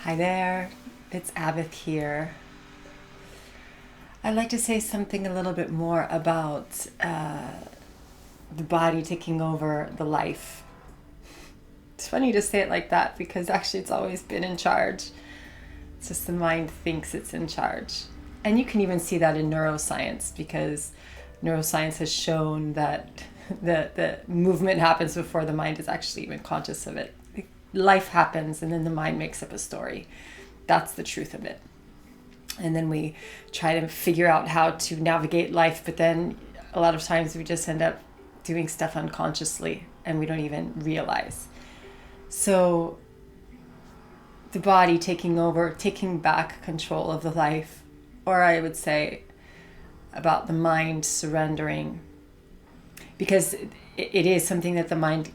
Hi there, it's Abith here. I'd like to say something a little bit more about the body taking over the life. It's funny to say it like that because actually it's always been in charge. It's just the mind thinks it's in charge. And you can even see that in neuroscience because neuroscience has shown that the movement happens before the mind is actually even conscious of it. Life happens and then the mind makes up a story. That's the truth of it. And then we try to figure out how to navigate life, but then a lot of times we just end up doing stuff unconsciously and we don't even realize. So the body taking over, taking back control of the life, or I would say about the mind surrendering, because it is something that the mind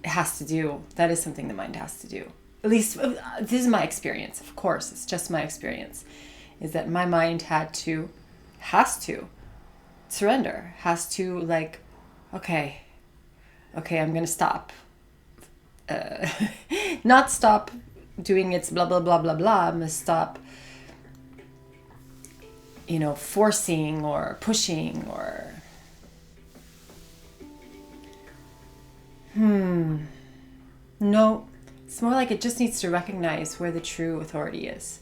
has to do. That is something the mind has to do. At least this is my experience. Of course, it's just my experience. Is that my mind has to surrender, has to okay, I'm gonna stop. Not stop doing its blah blah blah blah blah. I'm gonna stop, forcing or pushing or. No, it's more like it just needs to recognize where the true authority is.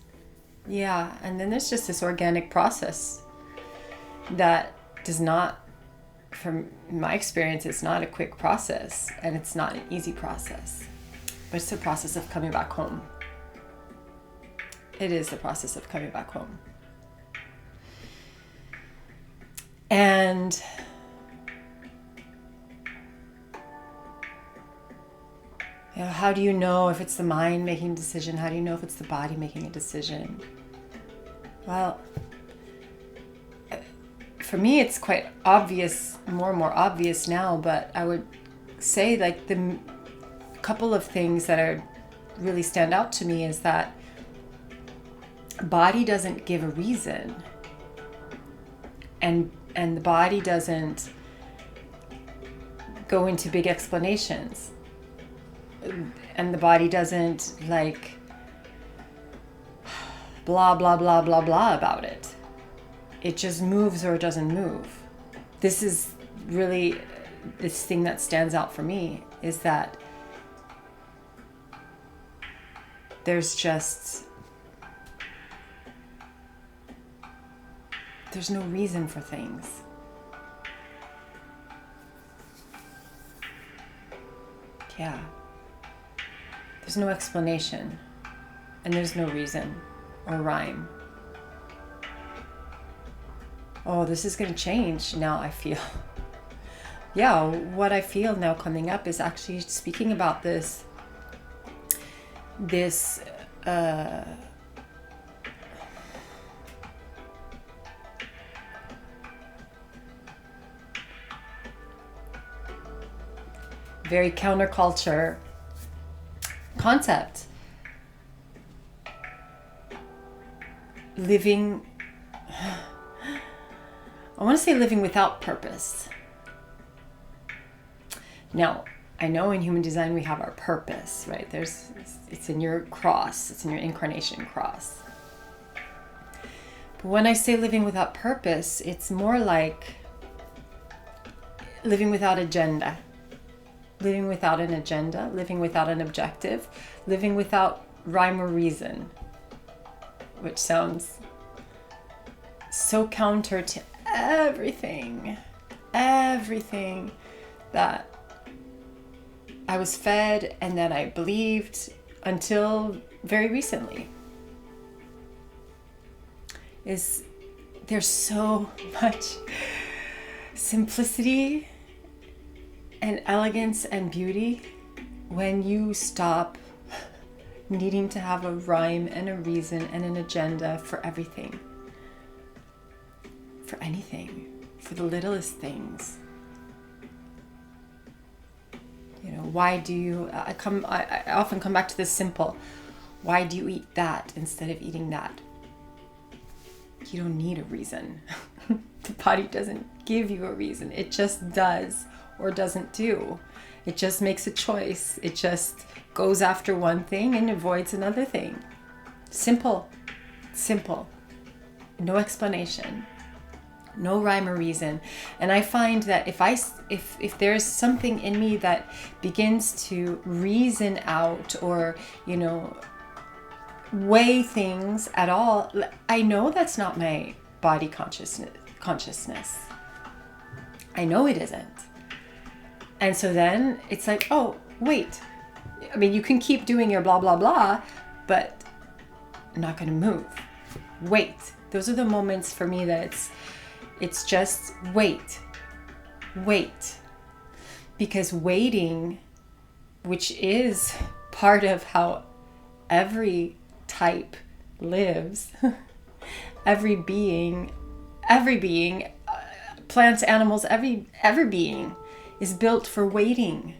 Yeah, and then there's just this organic process that does not, from my experience, it's not a quick process and it's not an easy process, but it's the process of coming back home. It is the process of coming back home. And how do you know if it's the mind making a decision? How do you know if it's the body making a decision? Well, for me, it's quite obvious, more and more obvious now, but I would say the couple of things that are really stand out to me is that body doesn't give a reason, and the body doesn't go into big explanations. And the body doesn't blah, blah, blah, blah, blah about it. It just moves or it doesn't move. This is really this thing that stands out for me is that there's no reason for things. Yeah. There's no explanation, and there's no reason or rhyme. Oh, this is going to change now, I feel. Yeah, what I feel now coming up is actually speaking about this very counterculture concept. Living, I want to say living without purpose. Now, I know in human design we have our purpose, right? It's in your cross, it's in your incarnation cross. But when I say living without purpose, it's more like living without agenda. Living without an agenda, living without an objective, living without rhyme or reason, which sounds so counter to everything that I was fed and that I believed until very recently. There's so much simplicity and elegance and beauty when you stop needing to have a rhyme and a reason and an agenda for everything. For anything. For the littlest things. Why do you... I often come back to this simple. Why do you eat that instead of eating that? You don't need a reason. The body doesn't give you a reason. It just does or doesn't do. It just makes a choice. It just goes after one thing and avoids another thing. Simple. Simple. No explanation. No rhyme or reason. And I find that if there's something in me that begins to reason out or, weigh things at all, I know that's not my body consciousness. I know it isn't. And so then it's like, oh, wait. I mean, you can keep doing your blah, blah, blah, but I'm not going to move. Wait. Those are the moments for me that it's just wait. Because waiting, which is part of how every type lives, every being, plants, animals, every being is built for waiting.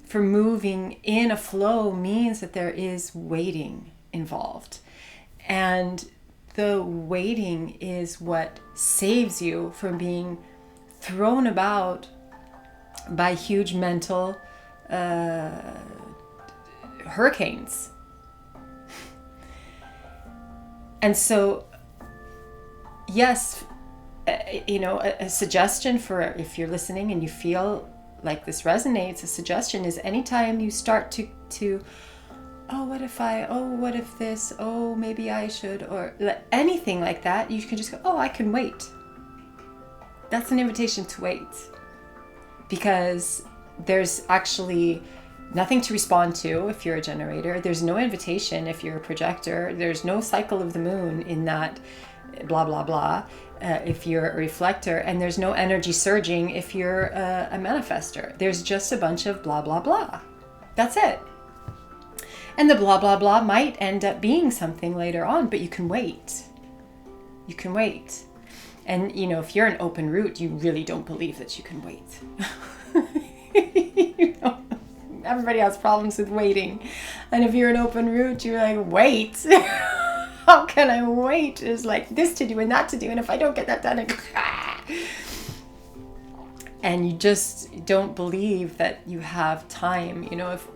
For moving in a flow means that there is waiting involved. And the waiting is what saves you from being thrown about by huge mental hurricanes. And so, yes, a suggestion for if you're listening and you feel like this resonates, a suggestion is anytime you start to what if this, maybe I should, or anything like that, you can just go, I can wait. That's an invitation to wait. Because there's actually nothing to respond to if you're a generator. There's no invitation if you're a projector. There's no cycle of the moon in that blah, blah, blah, if you're a reflector. And there's no energy surging if you're a manifester. There's just a bunch of blah, blah, blah. That's it. And the blah, blah, blah might end up being something later on, but you can wait. You can wait. And, if you're an open root, you really don't believe that you can wait. Everybody has problems with waiting. And if you're an open root, you're like, wait. How can I wait? There's like this to do and that to do. And if I don't get that done, and you just don't believe that you have time. If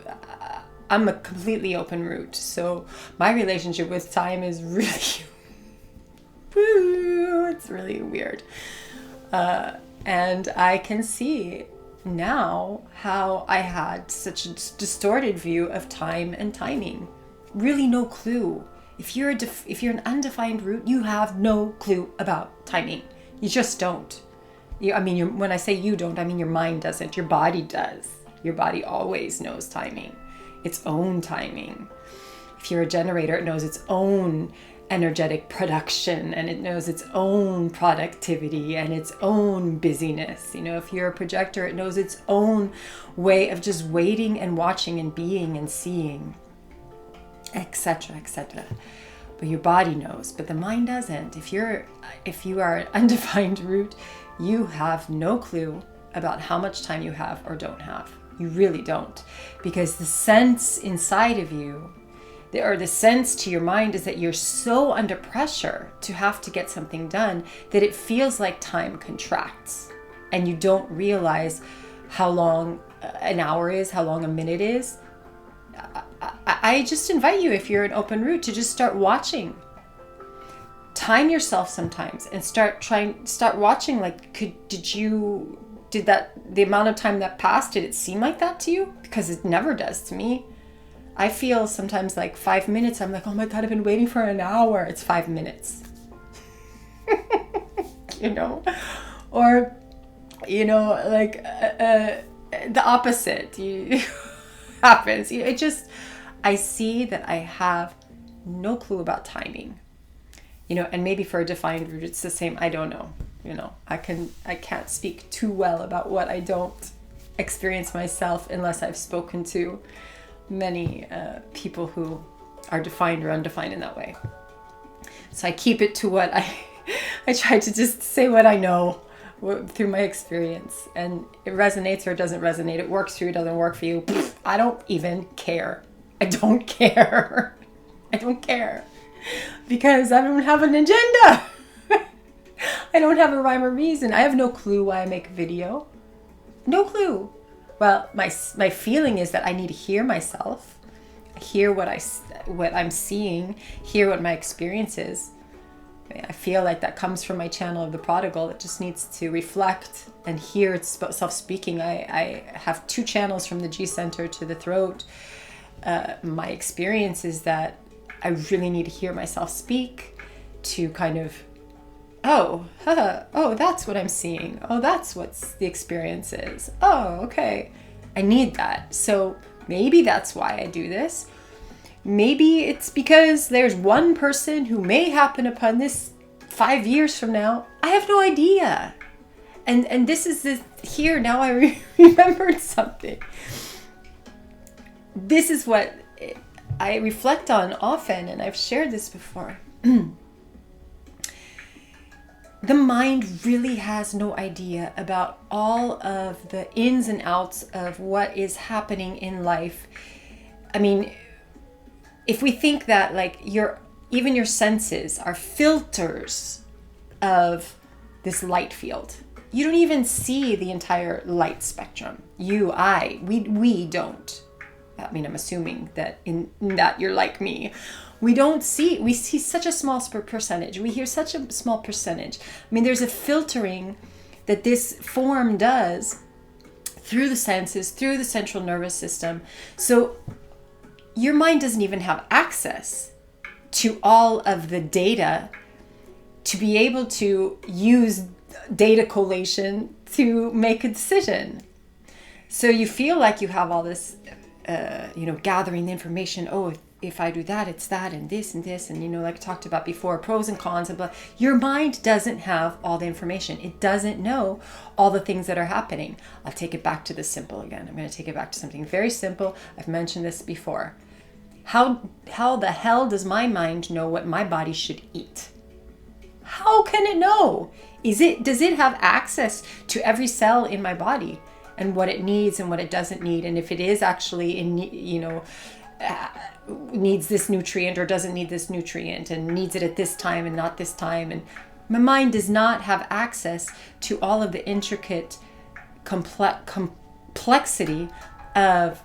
I'm a completely open root, so my relationship with time is really, it's really weird. And I can see now how I had such a distorted view of time and timing. Really no clue. If you're an undefined root, you have no clue about timing. You just don't. When I say you don't, I mean your mind doesn't. Your body does. Your body always knows timing. Its own timing. If you're a generator, it knows its own energetic production, and it knows its own productivity and its own busyness. If you're a projector, it knows its own way of just waiting and watching and being and seeing, etc., etc. But your body knows, but the mind doesn't. If you are an undefined root, you have no clue about how much time you have or don't have. You really don't, because the sense inside of you, or the sense to your mind, is that you're so under pressure to have to get something done that it feels like time contracts, and you don't realize how long an hour is, how long a minute is. I just invite you, if you're an open root, to just start watching. Time yourself sometimes and start watching. Like, the amount of time that passed, did it seem like that to you? Because it never does to me. I feel sometimes like 5 minutes, I'm like, oh my God, I've been waiting for an hour. It's 5 minutes. Or, like the opposite happens. I see that I have no clue about timing. And maybe for a defined root, it's the same. I don't know. I can't speak too well about what I don't experience myself unless I've spoken to many people who are defined or undefined in that way. So I keep it to what I try to just say what I know through my experience, and it resonates or it doesn't resonate. It works for you, doesn't work for you. I don't even care. I don't care. I don't care, because I don't have an agenda. I don't have a rhyme or reason. I have no clue why I make a video. No clue. Well, my feeling is that I need to hear myself, hear what I'm seeing, hear what my experience is. I feel like that comes from my channel of the prodigal. It just needs to reflect and hear itself speaking. I have 2 channels from the G center to the throat. My experience is that I really need to hear myself speak to kind of, oh, that's what I'm seeing. Oh, that's what the experience is. Oh, okay. I need that. So maybe that's why I do this. Maybe it's because there's one person who may happen upon this 5 years from now. I have no idea. And this is here. Now I remembered something. This is what I reflect on often, and I've shared this before. The mind really has no idea about all of the ins and outs of what is happening in life. I mean, if we think that like even your senses are filters of this light field, you don't even see the entire light spectrum. We don't. I mean, I'm assuming that that you're like me. We see such a small percentage. We hear such a small percentage. I mean, there's a filtering that this form does through the senses, through the central nervous system. So your mind doesn't even have access to all of the data to be able to use data collation to make a decision. So you feel like you have all this, gathering the information. Oh, if I do that, it's that and this, and like I talked about before, pros and cons and blah. Your mind doesn't have all the information. It doesn't know all the things that are happening. I'll take it back to the simple again. I'm going to take it back to something very simple. I've mentioned this before. How the hell does my mind know what my body should eat? How can it know? Does it have access to every cell in my body and what it needs and what it doesn't need, and if it is actually needs this nutrient or doesn't need this nutrient and needs it at this time and not this time? And my mind does not have access to all of the intricate complexity of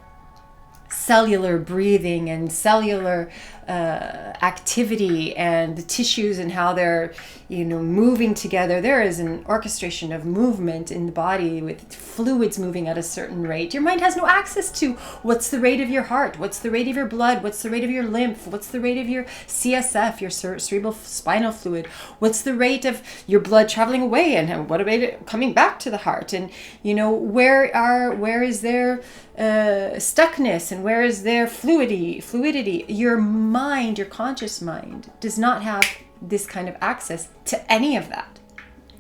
cellular breathing and cellular activity and the tissues and how they're moving together. There is an orchestration of movement in the body with fluids moving at a certain rate. Your mind has no access to what's the rate of your heart, what's the rate of your blood, what's the rate of your lymph, what's the rate of your CSF, your cerebral spinal fluid, what's the rate of your blood traveling away and what about it coming back to the heart, and where is there stuckness and where is there fluidity. Your mind, your conscious mind, does not have this kind of access to any of that,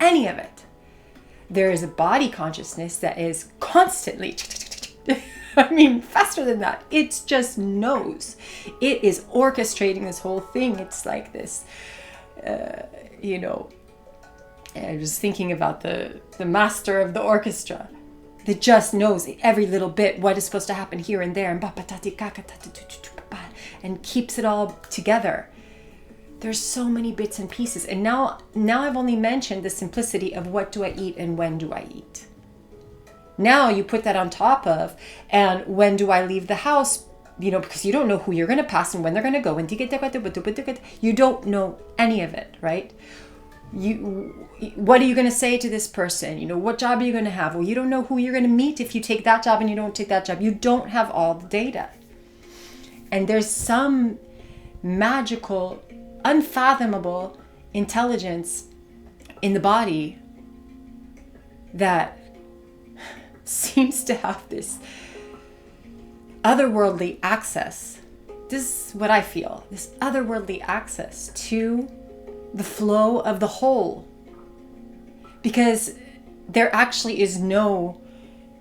any of it. There is a body consciousness that is constantly faster than that. It just knows. It is orchestrating this whole thing. It's like this I was thinking about the master of the orchestra that just knows every little bit what is supposed to happen here and there, and keeps it all together. There's so many bits and pieces. And now I've only mentioned the simplicity of what do I eat and when do I eat. Now you put that on top of, and when do I leave the house, because you don't know who you're going to pass and when they're going to go. You don't know any of it, right? What are you going to say to this person? What job are you going to have? Well, you don't know who you're going to meet if you take that job and you don't take that job. You don't have all the data. And there's some magical, unfathomable intelligence in the body that seems to have this otherworldly access. This is what I feel, this otherworldly access to the flow of the whole. Because there actually is no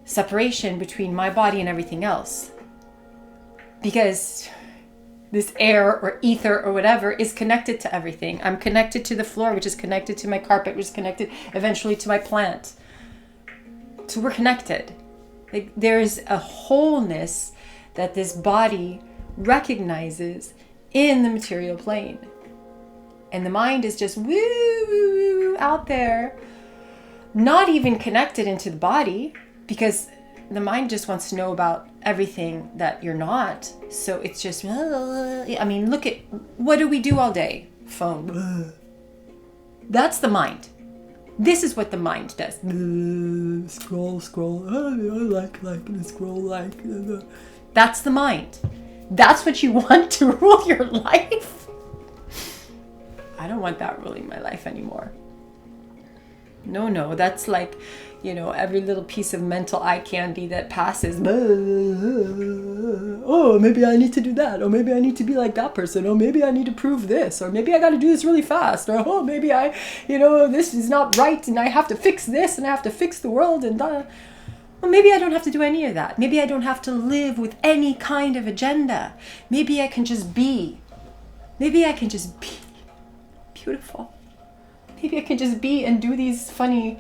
separation between my body and everything else. Because this air or ether or whatever is connected to everything. I'm connected to the floor, which is connected to my carpet, which is connected eventually to my plant. So we're connected. There's a wholeness that this body recognizes in the material plane. And the mind is just woo out there, not even connected into the body, because the mind just wants to know about everything that you're not. So it's just, I mean, look at, what do we do all day? Phone. That's the mind. This is what the mind does. Scroll. Oh, like, scroll. That's the mind. That's what you want to rule your life? I don't want that ruling my life anymore. No, that's like, every little piece of mental eye candy that passes. Oh, maybe I need to do that. Or maybe I need to be like that person. Or maybe I need to prove this. Or maybe I got to do this really fast. Or, oh, maybe this is not right and I have to fix this and I have to fix the world and that. Well, maybe I don't have to do any of that. Maybe I don't have to live with any kind of agenda. Maybe I can just be. Maybe I can just be beautiful. Maybe I can just be and do these funny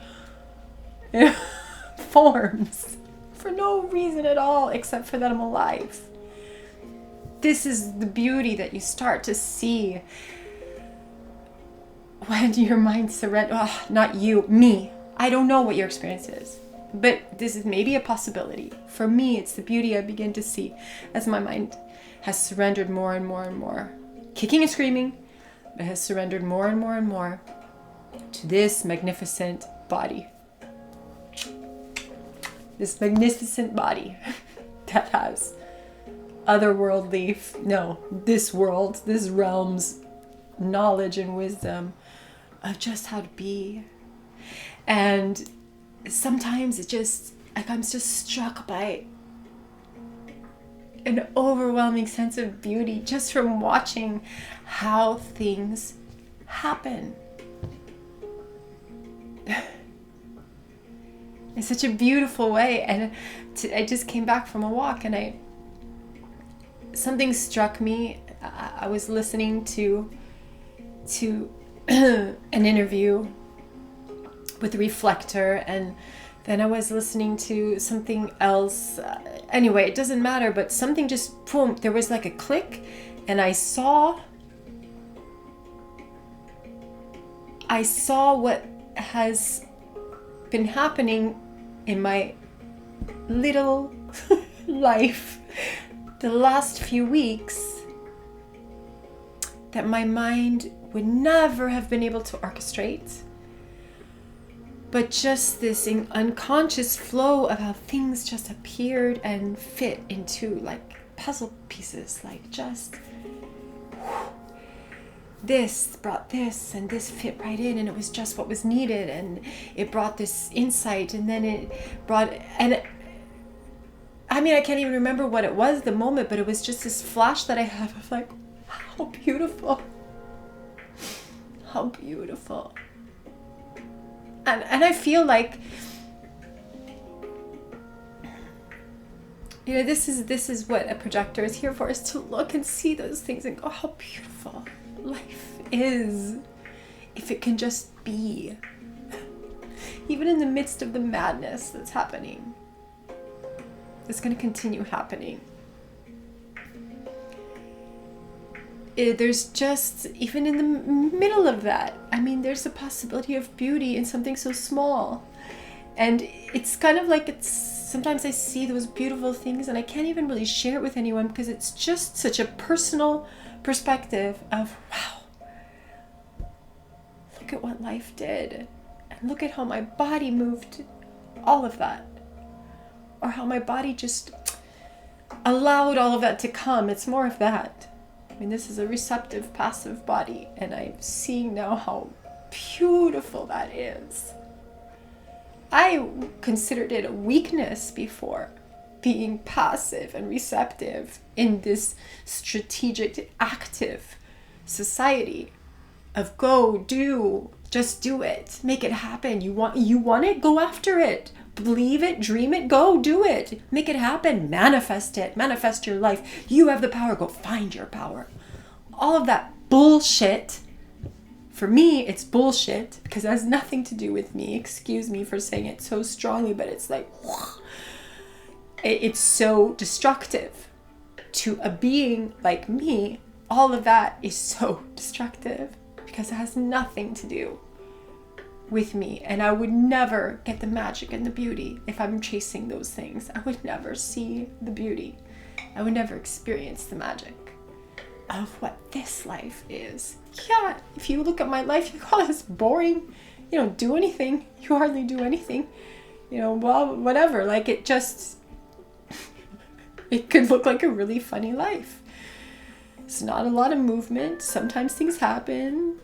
forms for no reason at all except for that I'm alive. This is the beauty that you start to see when your mind surrenders. Oh, not you, me. I don't know what your experience is, but this is maybe a possibility. For me, it's the beauty I begin to see as my mind has surrendered more and more and more. Kicking and screaming, but has surrendered more and more and more to this magnificent body. This magnificent body that has this realm's knowledge and wisdom of just how to be. And sometimes it just, like, I'm just struck by an overwhelming sense of beauty just from watching how things happen. In such a beautiful way. And I just came back from a walk and something struck me. I was listening to an interview with Reflector, and then I was listening to something else. Anyway, it doesn't matter, but something just, boom, there was like a click, and I saw what has been happening in my little life the last few weeks that my mind would never have been able to orchestrate, but just this unconscious flow of how things just appeared and fit into like puzzle pieces, like just this brought this and this fit right in, and it was just what was needed, and it brought this insight, and then it brought, and I mean, I can't even remember what it was the moment, but it was just this flash that I have of like, how beautiful, and I feel like, this is what a projector is here for, is to look and see those things and go, how beautiful life is if it can just be, even in the midst of the madness that's happening. It's going to continue happening. There's just, even in the middle of that, I mean, there's a possibility of beauty in something so small. And it's kind of like, sometimes I see those beautiful things and I can't even really share it with anyone because it's just such a personal perspective of, wow, look at what life did, and look at how my body moved, all of that, or how my body just allowed all of that to come. It's more of that. I mean, this is a receptive, passive body, and I'm seeing now how beautiful that is. I considered it a weakness before, being passive and receptive in this strategic, active society of go, do, just do it, make it happen. You want it, go after it, believe it, dream it, go do it, make it happen, manifest it, manifest your life. You have the power, go find your power. All of that bullshit. For me, it's bullshit because it has nothing to do with me. Excuse me for saying it so strongly, but it's like, it's so destructive to a being like me. All of that is so destructive because it has nothing to do with me, and I would never get the magic and the beauty if I'm chasing those things. I would never see the beauty. I would never experience the magic of what this life is. Yeah, if you look at my life, you call this boring. You don't do anything. You hardly do anything. Well, whatever. Like, it could look like a really funny life. It's not a lot of movement. Sometimes things happen.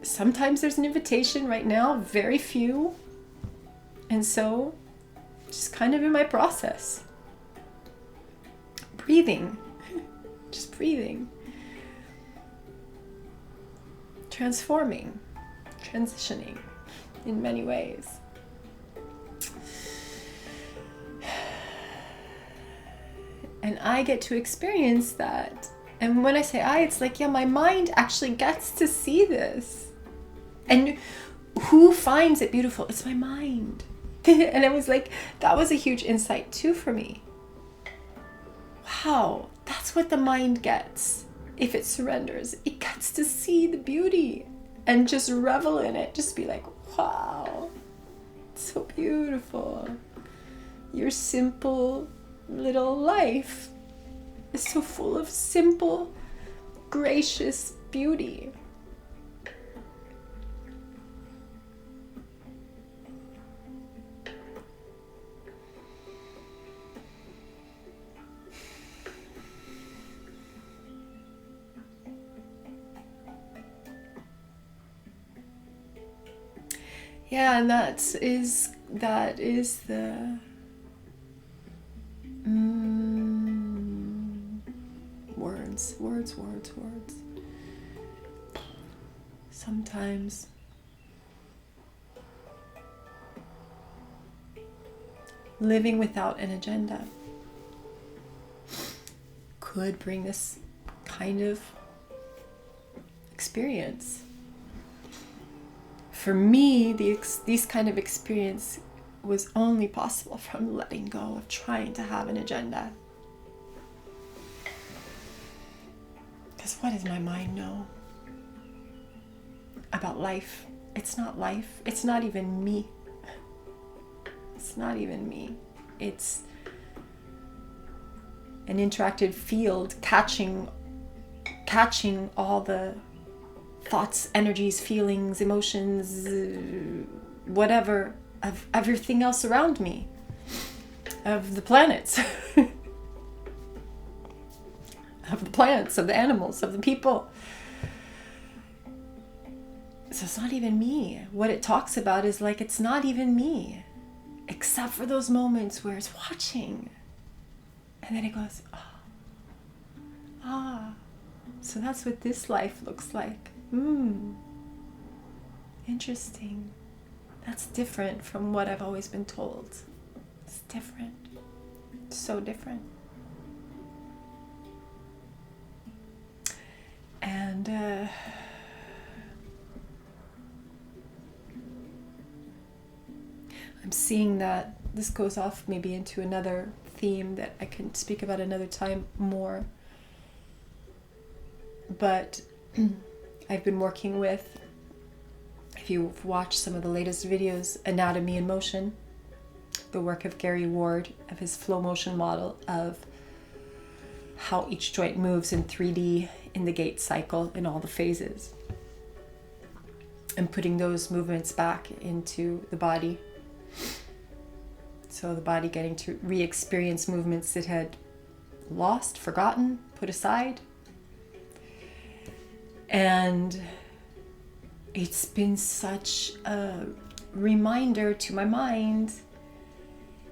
Sometimes there's an invitation. Right now, very few. And so, just kind of in my process. Breathing. Just breathing. Transforming. Transitioning in many ways. And I get to experience that. And when I say I, it's like, yeah, my mind actually gets to see this. And who finds it beautiful? It's my mind. And it was like, that was a huge insight too for me. Wow, that's what the mind gets. If it surrenders, it gets to see the beauty and just revel in it. Just be like, wow, it's so beautiful. Your simple little life is so full of simple, gracious beauty. Yeah, and that is the words. Sometimes living without an agenda could bring this kind of experience. For me, these kind of experience was only possible from letting go of trying to have an agenda. Because what does my mind know about life? It's not life. It's not even me. It's not even me. It's an interactive field catching all the thoughts, energies, feelings, emotions, whatever, of everything else around me, of the planets, of the plants, of the animals, of the people. So it's not even me. What it talks about is like, it's not even me, except for those moments where it's watching. And then it goes, so that's what this life looks like. Interesting. That's different from what I've always been told. It's different. It's so different. And I'm seeing that this goes off maybe into another theme that I can speak about another time more. But I've been working with, if you've watched some of the latest videos, Anatomy in Motion, the work of Gary Ward, of his flow motion model of how each joint moves in 3D in the gait cycle in all the phases, and putting those movements back into the body. So the body getting to re-experience movements it had lost, forgotten, put aside. And it's been such a reminder to my mind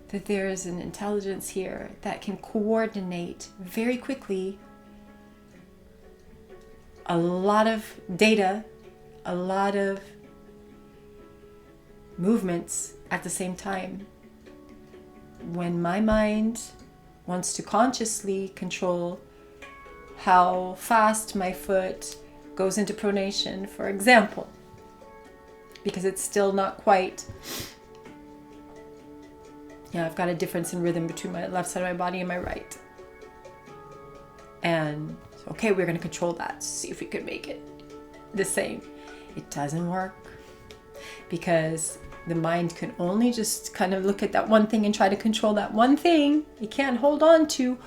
that there is an intelligence here that can coordinate very quickly a lot of data, a lot of movements at the same time. When my mind wants to consciously control how fast my foot goes into pronation, for example, because it's still not quite, I've got a difference in rhythm between my left side of my body and my right. And okay, we're going to control that, see if we could make it the same. It doesn't work. because the mind can only just kind of look at that one thing and try to control that one thing. It can't hold on to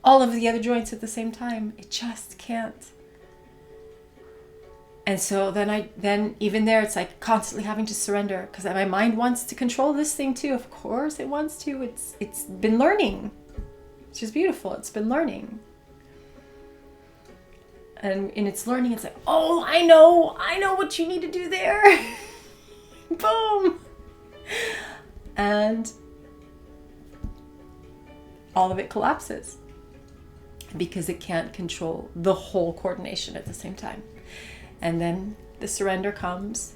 all of the other joints at the same time. It just can't. And so then even there, it's like constantly having to surrender, because my mind wants to control this thing too. Of course it wants to. It's been learning. It's just beautiful. It's been learning. And in its learning, it's like, oh, I know what you need to do there. Boom. And all of it collapses because it can't control the whole coordination at the same time. And then the surrender comes,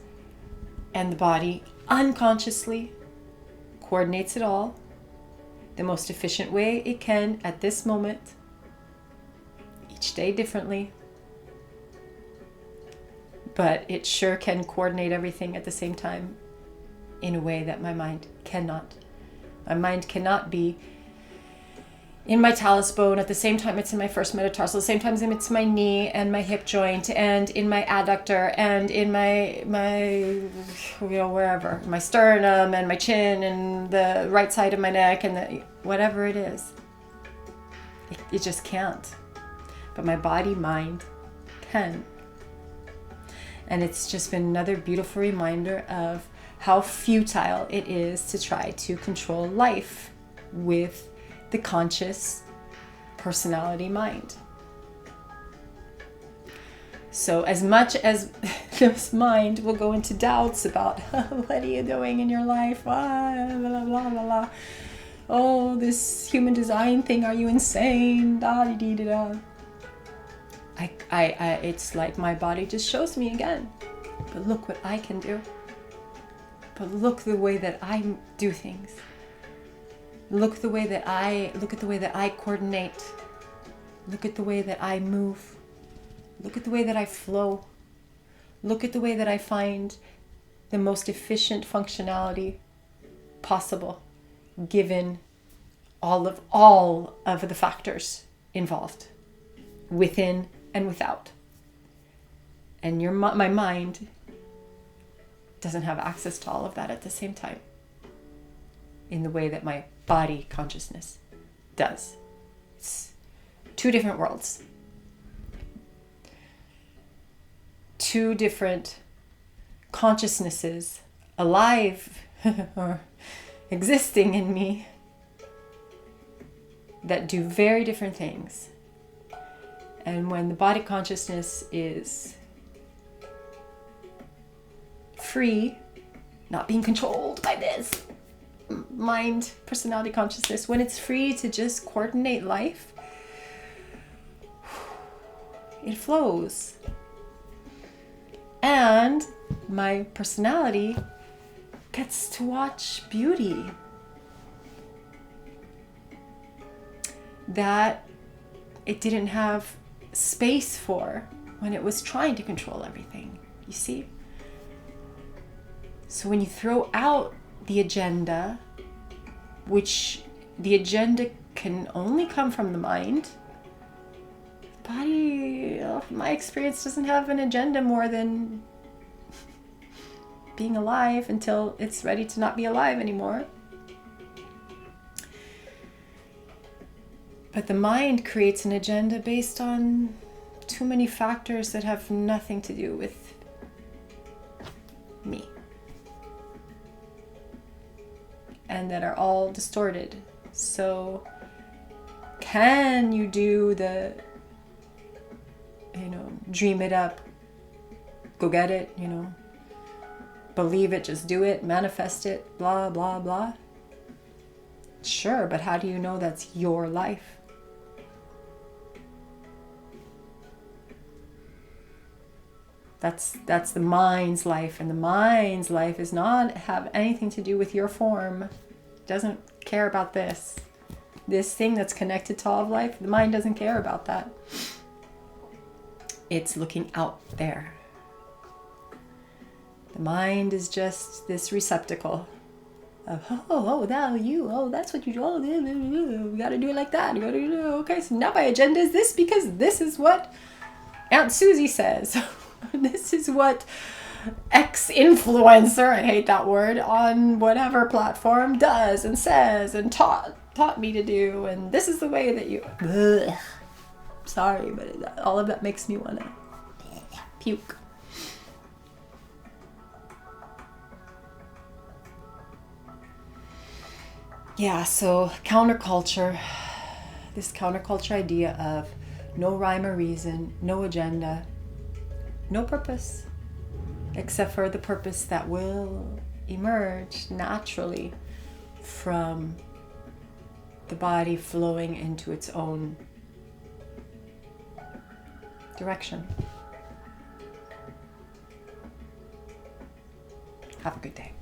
and the body unconsciously coordinates it all the most efficient way it can at this moment, each day differently. But it sure can coordinate everything at the same time in a way that my mind cannot. My mind cannot be in my talus bone at the same time it's in my first metatarsal, at the same time it's my knee and my hip joint, and in my adductor, and in my wherever, my sternum and my chin and the right side of my neck and the whatever it is. It just can't. But my body, mind can. And it's just been another beautiful reminder of how futile it is to try to control life with the conscious personality mind. So as much as this mind will go into doubts about what are you doing in your life, blah, blah, blah, blah, blah. Oh, this human design thing, are you insane? Da, dee, dee, da. It's like my body just shows me again. But look what I can do. But look the way that I do things. Look at the way that I coordinate. Look at the way that I move. Look at the way that I flow. Look at the way that I find the most efficient functionality possible, given all of the factors involved, within and without. And my mind doesn't have access to all of that at the same time, in the way that my body consciousness does. It's two different worlds. Two different consciousnesses alive or existing in me that do very different things. And when the body consciousness is free, not being controlled by this mind, personality, consciousness, when it's free to just coordinate life, it flows. And my personality gets to watch beauty that it didn't have space for when it was trying to control everything. You see? So when you throw out the agenda, which the agenda can only come from the mind, the body, my experience, doesn't have an agenda more than being alive until it's ready to not be alive anymore. But the mind creates an agenda based on too many factors that have nothing to do with me. And that are all distorted. So can you do the, dream it up, go get it, believe it, just do it, manifest it, blah, blah, blah? Sure, but how do you know that's your life? That's the mind's life, and the mind's life does not have anything to do with your form. It doesn't care about this thing that's connected to all of life. The mind doesn't care about that. It's looking out there. The mind is just this receptacle of that's what you do. We got to do it like that. You got to do. Okay, so now my agenda is this because this is what Aunt Susie says. This is what ex-influencer, I hate that word, on whatever platform does and says and taught me to do, and this is the way that you... Ugh. Sorry, but all of that makes me want to puke. Yeah, so counterculture, this counterculture idea of no rhyme or reason, no agenda, no purpose, except for the purpose that will emerge naturally from the body flowing into its own direction. Have a good day.